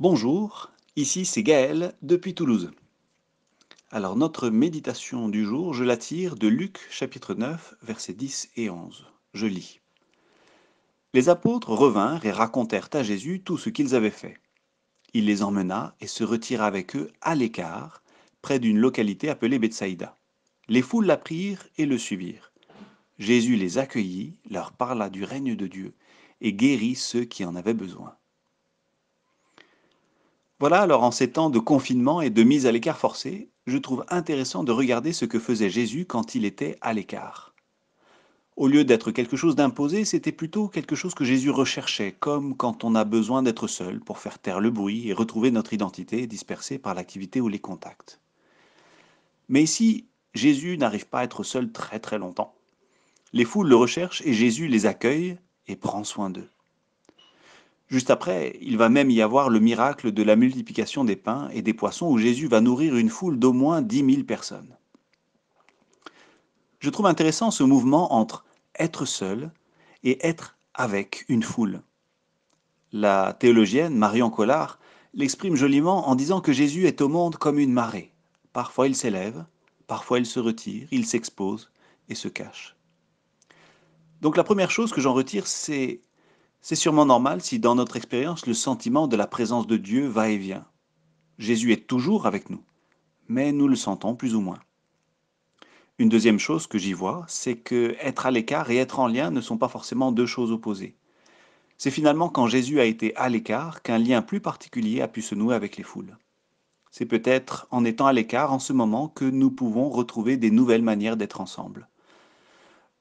Bonjour, ici c'est Gaël depuis Toulouse. Alors notre méditation du jour, je la tire de Luc chapitre 9, versets 10 et 11. Je lis. Les apôtres revinrent et racontèrent à Jésus tout ce qu'ils avaient fait. Il les emmena et se retira avec eux à l'écart, près d'une localité appelée Bethsaïda. Les foules l'apprirent et le suivirent. Jésus les accueillit, leur parla du règne de Dieu et guérit ceux qui en avaient besoin. Voilà, alors en ces temps de confinement et de mise à l'écart forcée, je trouve intéressant de regarder ce que faisait Jésus quand il était à l'écart. Au lieu d'être quelque chose d'imposé, c'était plutôt quelque chose que Jésus recherchait, comme quand on a besoin d'être seul pour faire taire le bruit et retrouver notre identité dispersée par l'activité ou les contacts. Mais ici, Jésus n'arrive pas à être seul très très longtemps. Les foules le recherchent et Jésus les accueille et prend soin d'eux. Juste après, il va même y avoir le miracle de la multiplication des pains et des poissons où Jésus va nourrir une foule d'au moins 10 000 personnes. Je trouve intéressant ce mouvement entre être seul et être avec une foule. La théologienne Marion Collard l'exprime joliment en disant que Jésus est au monde comme une marée. Parfois il s'élève, parfois il se retire, il s'expose et se cache. Donc la première chose que j'en retire, c'est sûrement normal si dans notre expérience le sentiment de la présence de Dieu va et vient. Jésus est toujours avec nous, mais nous le sentons plus ou moins. Une deuxième chose que j'y vois, c'est que être à l'écart et être en lien ne sont pas forcément deux choses opposées. C'est finalement quand Jésus a été à l'écart qu'un lien plus particulier a pu se nouer avec les foules. C'est peut-être en étant à l'écart en ce moment que nous pouvons retrouver des nouvelles manières d'être ensemble.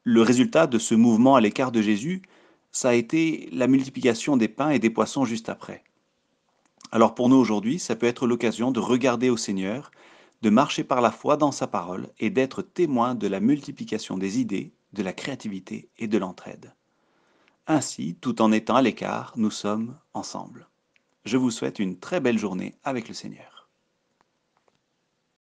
Le résultat de ce mouvement à l'écart de Jésus, ça a été la multiplication des pains et des poissons juste après. Alors pour nous aujourd'hui, ça peut être l'occasion de regarder au Seigneur, de marcher par la foi dans sa parole et d'être témoin de la multiplication des idées, de la créativité et de l'entraide. Ainsi, tout en étant à l'écart, nous sommes ensemble. Je vous souhaite une très belle journée avec le Seigneur.